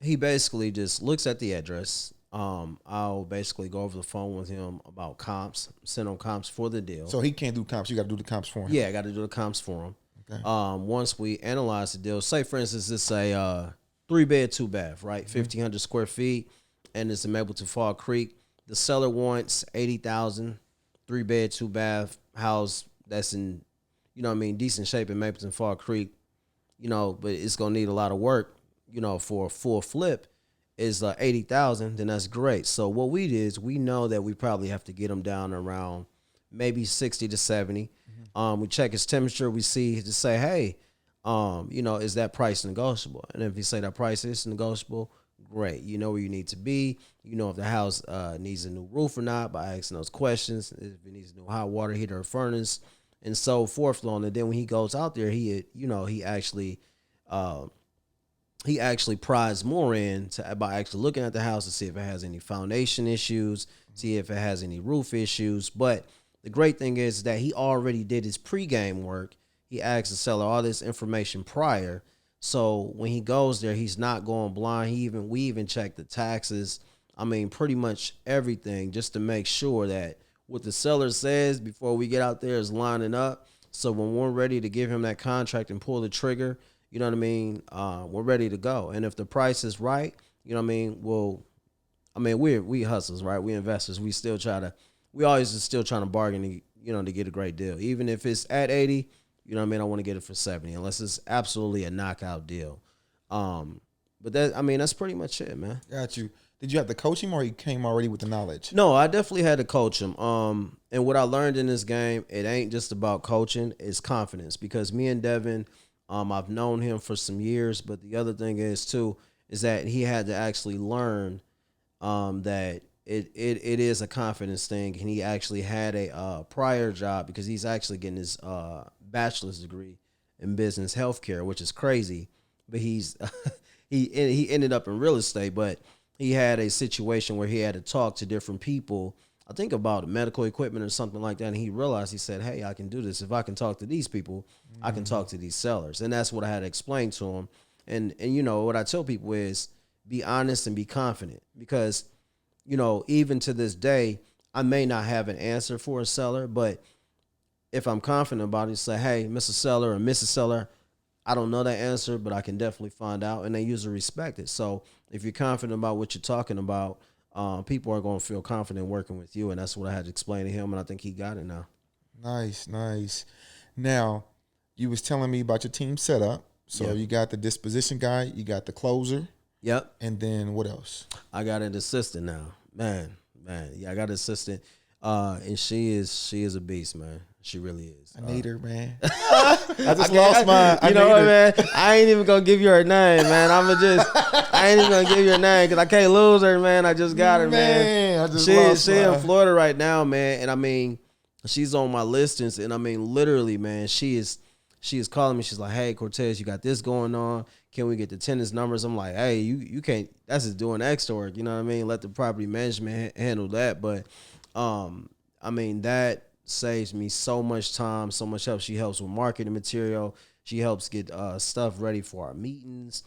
he basically just looks at the address. I'll basically go over the phone with him about comps, send him comps for the deal. So he can't do comps. You got to do the comps for him. Yeah, I got to do the comps for him. Okay. Once we analyze the deal, say for instance, it's a 3-bed, 2-bath, right? 1,500 square feet, and it's in Mapleton Fall Creek. The seller wants $80,000, 3-bed, 2-bath house that's in, decent shape in Mapleton Fall Creek. but it's gonna need a lot of work, for a full flip is 80,000, then that's great. So what we did is we know that we probably have to get him down around maybe 60 to 70. We check his temperature. We see to say, hey, is that price negotiable? And if you say that price is negotiable, great. You know where you need to be. You know if the house needs a new roof or not by asking those questions. If it needs a new hot water heater or furnace, and so forth. And then when he goes out there, he actually pries more in by actually looking at the house to see if it has any foundation issues, see if it has any roof issues. But the great thing is that he already did his pregame work. He asked the seller all this information prior. So when he goes there, he's not going blind. We even check the taxes. I mean, pretty much everything just to make sure that what the seller says before we get out there is lining up. So when we're ready to give him that contract and pull the trigger, you know what I mean? We're ready to go. And if the price is right, you know what I mean? We hustlers, right? We investors. We always are still trying to bargain to get a great deal. Even if it's at 80, you know what I mean? I want to get it for 70 unless it's absolutely a knockout deal. But that's pretty much it, man. Got you. Did you have to coach him or he came already with the knowledge? No, I definitely had to coach him. And what I learned in this game, it ain't just about coaching, it's confidence. Because me and Devin, I've known him for some years, but the other thing is that he had to actually learn that it is a confidence thing. And he actually had a prior job because he's actually getting his bachelor's degree in business healthcare, which is crazy. But he ended up in real estate, but he had a situation where he had to talk to different people, I think about medical equipment or something like that. And he realized, he said, hey, I can do this. If I can talk to these people, I can talk to these sellers. And that's what I had to explain to him. And what I tell people is be honest and be confident because, even to this day, I may not have an answer for a seller, but if I'm confident about it, say, hey, Mr. Seller or Mrs. Seller, I don't know that answer, but I can definitely find out, and they usually respect it. So if you're confident about what you're talking about, people are going to feel confident working with you, and that's what I had to explain to him, and I think he got it now. Nice. Now, you was telling me about your team setup. So You got the disposition guy, you got the closer. Yep. And then what else? I got an assistant now. Man. Yeah, I got an assistant, and she is a beast, man. She really is. I need her, man. I just lost mine. You know what, man? I ain't even gonna give you her name, man. I ain't even gonna give you her name because I can't lose her, man. I just got her, man. I just lost she in Florida right now, man. And I mean, she's on my listings, and I mean, literally, man, she is calling me. She's like, hey, Kortez, you got this going on. Can we get the tenants numbers? I'm like, hey, you can't. That's just doing extra work. You know what I mean? Let the property management handle that. But I mean, that saves me so much time, so much help. She helps with marketing material. She helps get stuff ready for our meetings.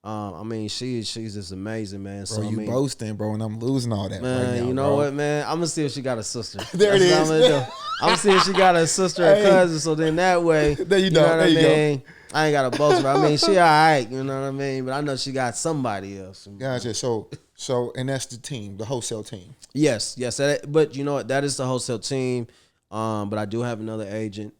I mean, she's just amazing, man. Bro, you boasting, bro, and I'm losing all that man, right now, you know bro. what, man? I'm going to see if she got a sister. There That's it is. I'm going to see if she got a sister or cousin, so then that way, there you know go. what There I you mean? I ain't got to boast her. I mean, she all right, you know what I mean? But I know she got somebody else. Gotcha. So, and that's the team, the wholesale team. Yes. But you know what? That is the wholesale team. But I do have another agent.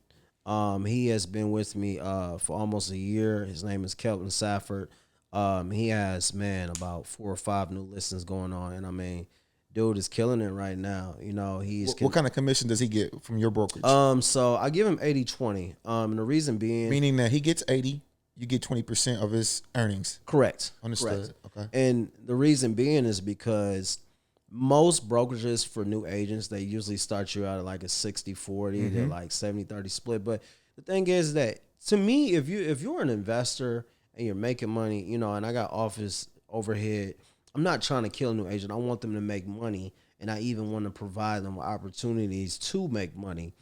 He has been with me for almost a year. His name is Kelton Safford. He has, about 4 or 5 new listings going on. And I mean, dude is killing it right now. You know, What kind of commission does he get from your brokerage? So I give him 80-20. And the reason being, meaning that he gets 80, you get 20% of his earnings. Correct. Understood. Correct. Okay. And the reason being is because most brokerages for new agents, they usually start you out at like a 60-40, they're like 70-30 split. But the thing is that, to me, if you're an investor and you're making money, you know, and I got office overhead, I'm not trying to kill a new agent. I want them to make money, and I even want to provide them with opportunities to make money.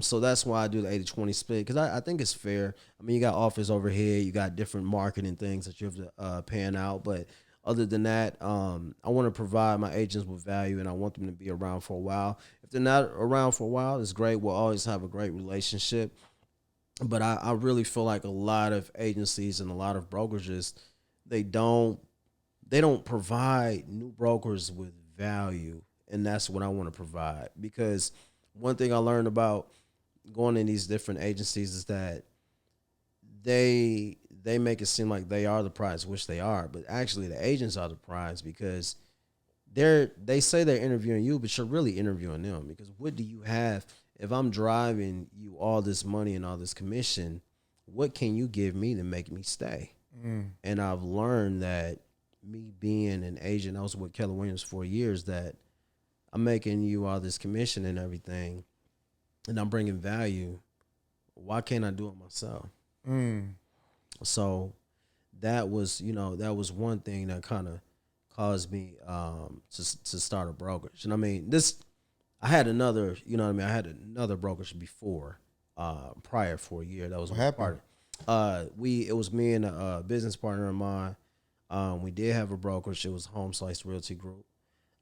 So that's why I do the 80-20 split, because I think it's fair. I mean, you got office overhead, you got different marketing things that you have to pan out, but other than that, I want to provide my agents with value, and I want them to be around for a while. If they're not around for a while, it's great. We'll always have a great relationship. But I really feel like a lot of agencies and a lot of brokerages, they don't provide new brokers with value, and that's what I want to provide. Because one thing I learned about going in these different agencies is that they make it seem like they are the prize, which they are, but actually the agents are the prize because they say they're interviewing you, but you're really interviewing them because what do you have if I'm driving you all this money and all this commission? What can you give me to make me stay? And I've learned that me being an agent, I was with Keller Williams for years, that I'm making you all this commission and everything, and I'm bringing value. Why can't I do it myself? So that was, that was one thing that kind of caused me to start a brokerage. And I mean, I had another, I had another brokerage before, prior for a year. That was What my happened? partner. It was me and a business partner of mine. We did have a brokerage. It was Home Slice Realty Group.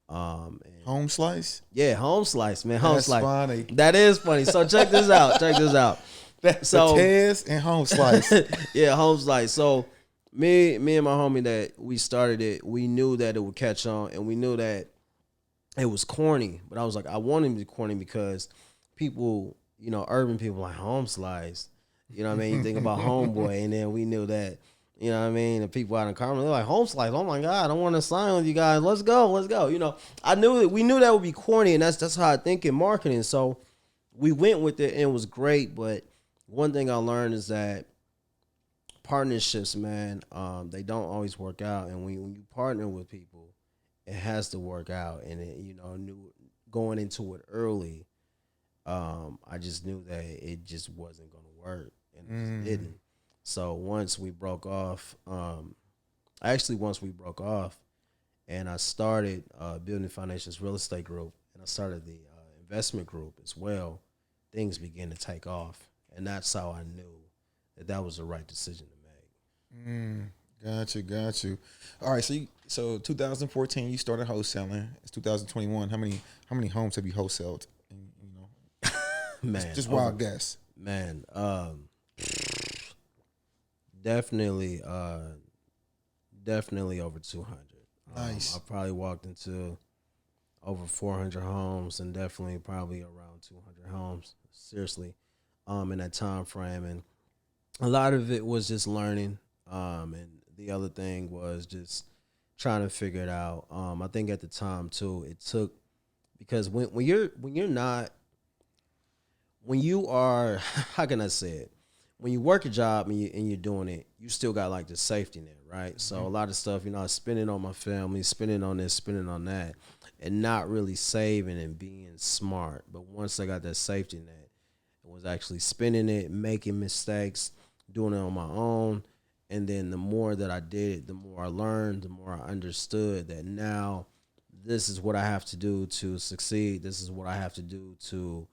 And Home slice? yeah, Home Slice, man. Home That's Slice. funny. That is funny. So check this out. Check this out. So Kortez and home slice. yeah, Home Slice. So me and my homie that we started it, we knew that it would catch on, and we knew that it was corny. But I was like, I want him to be corny because people, urban people like Home Slice. You know what I mean? You think about Homeboy, and then we knew that, the people out in Carmel, they're like, Home Slice, oh my God, I want to sign with you guys. Let's go. We knew that would be corny, and that's how I think in marketing. So we went with it, and it was great. But one thing I learned is that partnerships, man, they don't always work out. And when you partner with people, it has to work out. And going into it early, I just knew that it just wasn't going to work, and it just didn't. So once we broke off, and I started building Foundations Real Estate Group, and I started the investment group as well, things began to take off, and that's how I knew that was the right decision to make. Got you. All right, so 2014 you started wholesaling. It's 2021. How many homes have you wholesaled? Man, just wild guess. Man, definitely over 200. Nice. I probably walked into over 400 homes, and definitely probably around 200 homes. Seriously, in that time frame, and a lot of it was just learning, and the other thing was just trying to figure it out. I think at the time too, it took, because when you are, how can I say it? When you work a job and you're doing it, you still got like the safety net, right? So a lot of stuff, spending on my family, spending on this, spending on that, and not really saving and being smart. But once I got that safety net, it was actually spending it, making mistakes, doing it on my own. And then the more that I did it, the more I learned, the more I understood that now this is what I have to do to succeed. This is what I have to do to,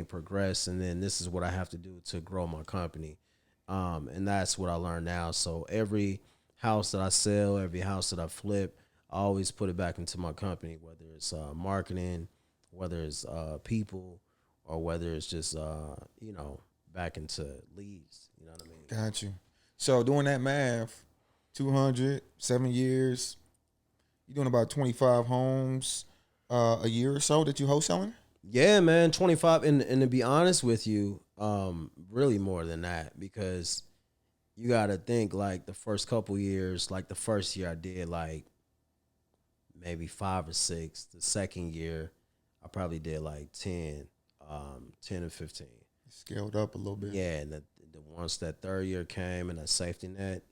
progress. And then this is what I have to do to grow my company. And that's what I learned now. So every house that I sell, every house that I flip, I always put it back into my company, whether it's marketing, whether it's people, or whether it's just, back into leads. You know what I mean? Got you. So doing that math, 200, 7 years, you're doing about 25 homes a year or so that you wholesaling? Yeah, man, 25. And to be honest with you, really more than that, because you got to think like the first couple years, like the first year I did like maybe 5 or 6. The second year, I probably did like 10 or 15. Scaled up a little bit. Yeah, and the once that third year came and that safety net,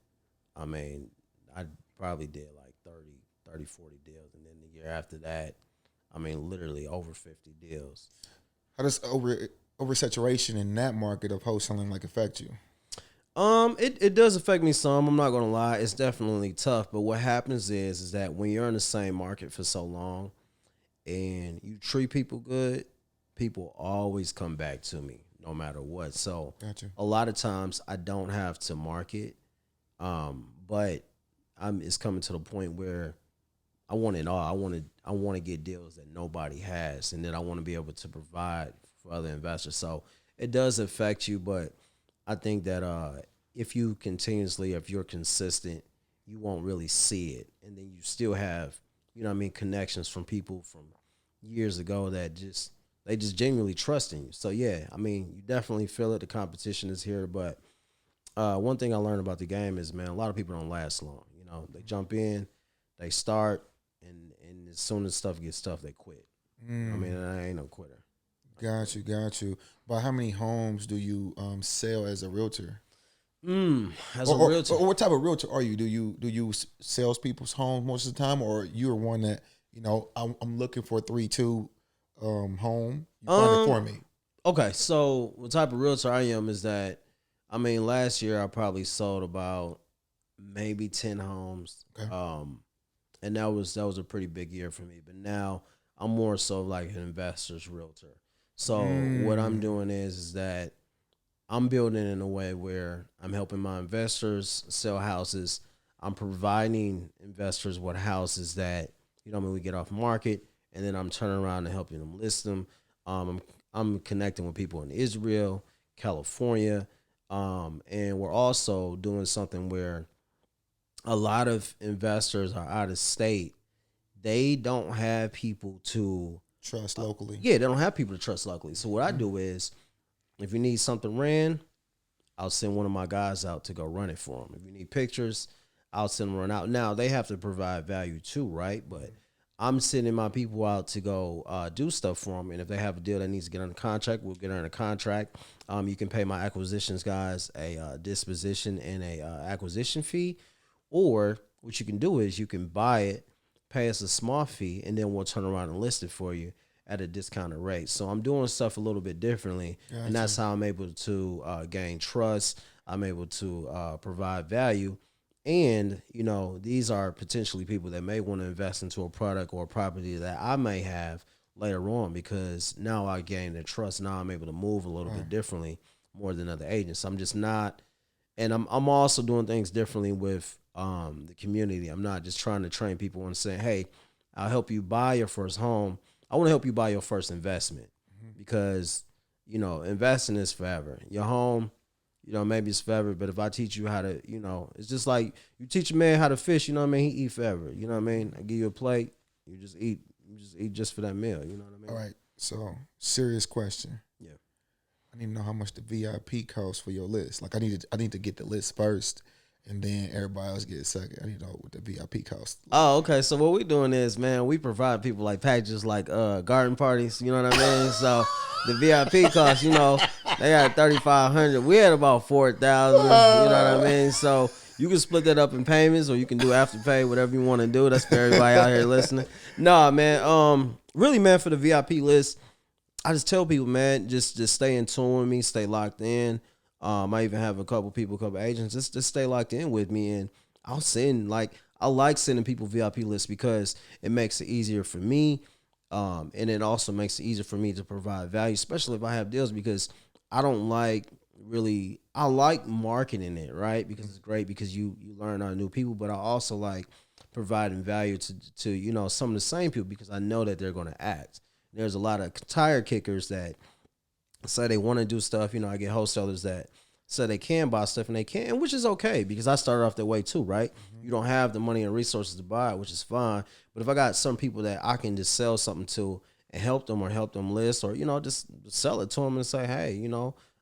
I mean, I probably did like 30, 40 deals. And then the year after that, I mean, literally over 50 deals. How does oversaturation in that market of wholesaling like affect you? It does affect me some. I'm not gonna lie, it's definitely tough. But what happens is that when you're in the same market for so long and you treat people good, people always come back to me no matter what. So Gotcha. a lot of times I don't have to market, but it's coming to the point where I want it all. I want to get deals that nobody has, and then I want to be able to provide for other investors. So it does affect you, but I think that if you're consistent, you won't really see it, and then you still have, connections from people from years ago that they just genuinely trust in you. So yeah, I mean, you definitely feel it. The competition is here, but one thing I learned about the game is, man, a lot of people don't last long. You know, they jump in, they start, and as soon as stuff gets tough, they quit. You know what I mean, and I ain't no quitter. Got you. But how many homes do you sell as a realtor? As a realtor, Or what type of realtor are you? Do you sales people's homes most of the time, or you're one that I'm looking for 3-2 home? You find it for me. okay. So what type of realtor I am is that, I mean, last year I probably sold about maybe 10 homes. Okay. And that was a pretty big year for me. But now I'm more so like an investor's realtor. So what I'm doing is that I'm building in a way where I'm helping my investors sell houses. I'm providing investors with houses that, I mean, we get off market, and then I'm turning around and helping them list them. I'm connecting with people in Israel, California, and we're also doing something where a lot of investors are out of state. They don't have people to Trust locally. yeah, they don't have people to trust locally. So what I do is, if you need something ran, I'll send one of my guys out to go run it for them. If you need pictures, I'll send them run out. Now they have to provide value too, right? But I'm sending my people out to go do stuff for them. And if they have a deal that needs to get under contract, we'll get under contract. You can pay my acquisitions guys a disposition and a acquisition fee, or what you can do is you can buy it, pay us a small fee, and then we'll turn around and list it for you at a discounted rate. So I'm doing stuff a little bit differently, and that's how I'm able to gain trust. I'm able to provide value. And, these are potentially people that may want to invest into a product or a property that I may have later on, because now I gain their trust. Now I'm able to move a little bit differently more than other agents. I'm just not, and I'm also doing things differently with the community. I'm not just trying to train people and saying, hey, I'll help you buy your first home. I want to help you buy your first investment, because, investing is forever. Your home, maybe it's forever, but if I teach you how to, it's just like you teach a man how to fish, you know what I mean? He eat forever. You know what I mean? I give you a plate, you just eat just for that meal. You know what I mean? All right. So, serious question. Yeah. I need to know how much the VIP costs for your list. Like, I need to get the list first, and then everybody else gets second. I need to know what the VIP costs. Oh, okay. So what we doing is, man, we provide people like packages like garden parties. You know what I mean? So the VIP costs, they got 3,500. We had about 4,000. You know what I mean? So you can split that up in payments, or you can do afterpay, whatever you want to do. That's for everybody out here listening. Nah, man. Really, man, for the VIP list, I just tell people, man, just stay in tune with me, stay locked in. I even have a couple agents, just stay locked in with me, and I'll send, I like sending people VIP lists because it makes it easier for me. And it also makes it easier for me to provide value, especially if I have deals, because I like marketing it, right? Because it's great, because you learn on new people, but I also like providing value to some of the same people, because I know that they're going to act. There's a lot of tire kickers that say they want to do stuff. I get wholesalers that say they can buy stuff, and they can, which is okay, because I started off that way too, right? You don't have the money and resources to buy it, which is fine. But if I got some people that I can just sell something to and help them list, or, just sell it to them and say, hey,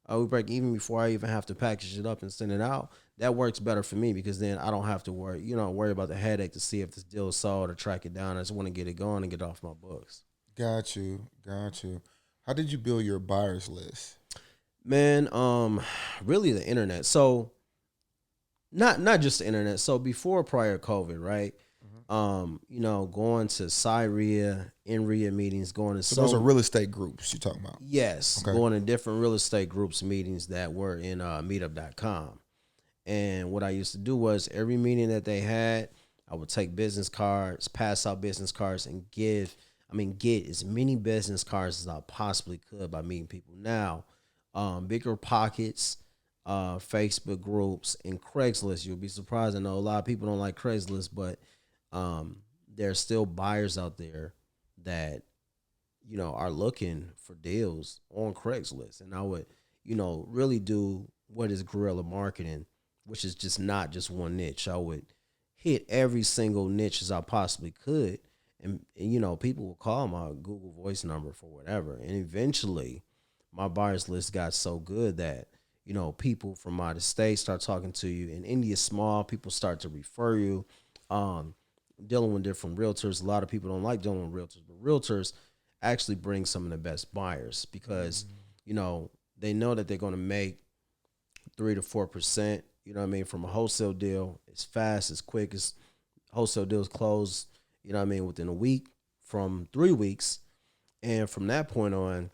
we break even before I even have to package it up and send it out. That works better for me, because then I don't have to worry about the headache to see if this deal is sold or track it down. I just want to get it going and get it off my books. Got you. How did you build your buyers list? Man, really the internet. So not just the internet. So prior COVID, right? Going to Syria, NREA meetings, going to So those are real estate groups you're talking about? Yes, Okay. going to different real estate groups meetings that were in meetup.com. And what I used to do was, every meeting that they had, I would take business cards, pass out business cards, and get as many business cards as I possibly could by meeting people. Now, Bigger Pockets, Facebook groups, and Craigslist. You'll be surprised. I know a lot of people don't like Craigslist, but there's still buyers out there that, are looking for deals on Craigslist. And I would, really do what is guerrilla marketing, which is just not just one niche. I would hit every single niche as I possibly could. And people will call my Google Voice number for whatever. And eventually, my buyers list got so good that, people from out of state start talking to you. And India's small. People start to refer you. Um, Dealing with different realtors. A lot of people don't like dealing with realtors, but realtors actually bring some of the best buyers because, they know that they're going to make 3 to 4%. You know what I mean? From a wholesale deal, it's fast, it's quick. It's wholesale deals close. You know what I mean? Within a week, from 3 weeks, and from that point on,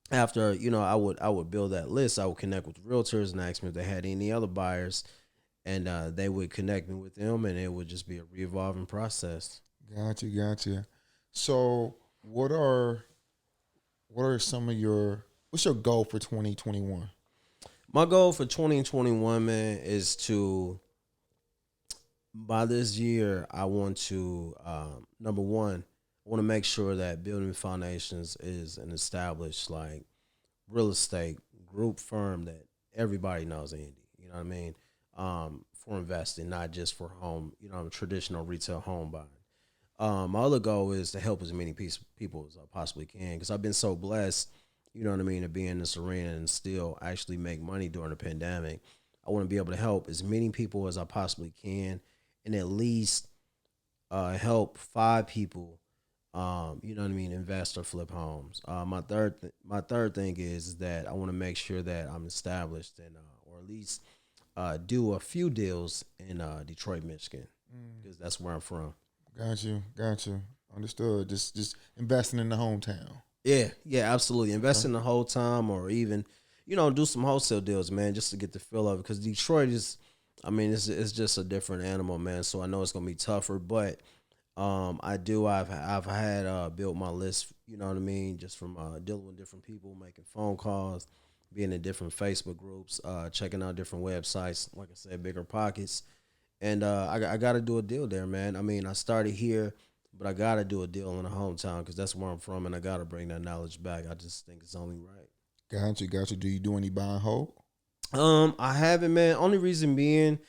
after I would build that list. I would connect with realtors and ask them if they had any other buyers, and they would connect me with them, and it would just be a revolving process. Gotcha. So, what are some of what's your goal for 2021? My goal for 2021, man, is to by this year I want to number one, I want to make sure that Building Foundations is an established like real estate group firm that everybody knows in Indy. You know what I mean? For investing, not just for home, traditional retail home buying. My other goal is to help as many people as I possibly can because I've been so blessed, you know what I mean, to be in this arena and still actually make money during the pandemic. I want to be able to help as many people as I possibly can and at least help 5 people, you know what I mean, invest or flip homes. My third thing is that I want to make sure that I'm established and or at least do a few deals in Detroit, Michigan, because that's where I'm from. Got you. Understood. Just investing in the hometown. Yeah, absolutely. Investing the whole time, or even, do some wholesale deals, man, just to get the feel of it. Because Detroit is, I mean, it's just a different animal, man. So I know it's gonna be tougher, but I've had built my list, you know what I mean, just from dealing with different people, making phone calls, being in different Facebook groups, checking out different websites. Like I said, Bigger Pockets, and I got to do a deal there, man. I mean, I started here, but I got to do a deal in the hometown because that's where I'm from, and I got to bring that knowledge back. I just think it's only right. Got you. Do you do any buy and hold? I haven't, man. Only reason being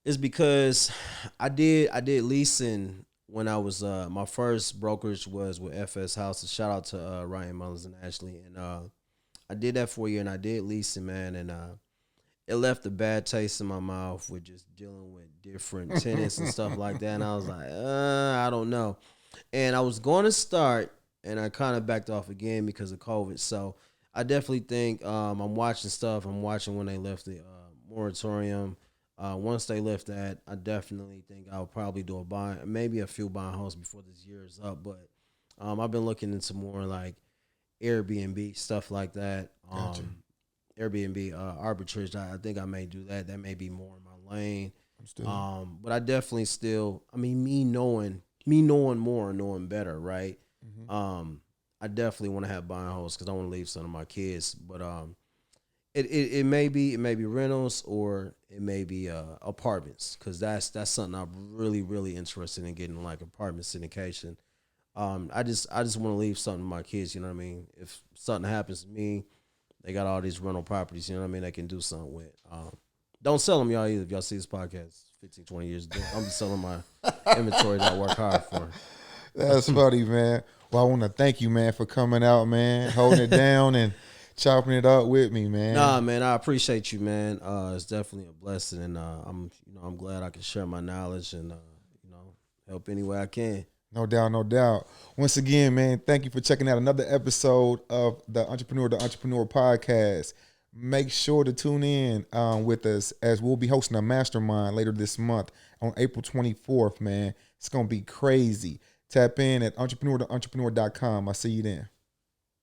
is because I did leasing when I was my first brokerage was with FS Houses. Shout out to Ryan Mullins and Ashley, and I did that for a year, and I did leasing, man, and it left a bad taste in my mouth with just dealing with different tenants and stuff like that. And I was like, I don't know. And I was going to start, and I kind of backed off again because of COVID. So I definitely think I'm watching stuff. I'm watching when they left the moratorium. Once they lift that, I definitely think I'll probably do a buy, maybe a few buy and holds before this year is up. But I've been looking into more like Airbnb stuff like that. Gotcha. Airbnb arbitrage. I think I may do that. That may be more in my lane. Understood. But I definitely still. I mean, me knowing more and knowing better, right? I definitely want to have buying hosts because I want to leave some of my kids. But it may be rentals or it may be apartments because that's something I'm really interested in getting, like apartment syndication. I just want to leave something to my kids. You know what I mean? If something happens to me, they got all these rental properties, you know what I mean, they can do something with. Don't sell them, y'all, either. If y'all see this podcast 15, 20 years ago, I'm just selling my inventory that I work hard for. That's funny, man. Well, I want to thank you, man, for coming out, man, holding it down and chopping it up with me, man. Nah, man, I appreciate you, man. It's definitely a blessing, and I'm glad I can share my knowledge and help any way I can. No doubt. Once again, man, thank you for checking out another episode of the Entrepreneur podcast. Make sure to tune in with us as we'll be hosting a mastermind later this month on April 24th, man. It's going to be crazy. Tap in at entrepreneur.com. I'll see you then.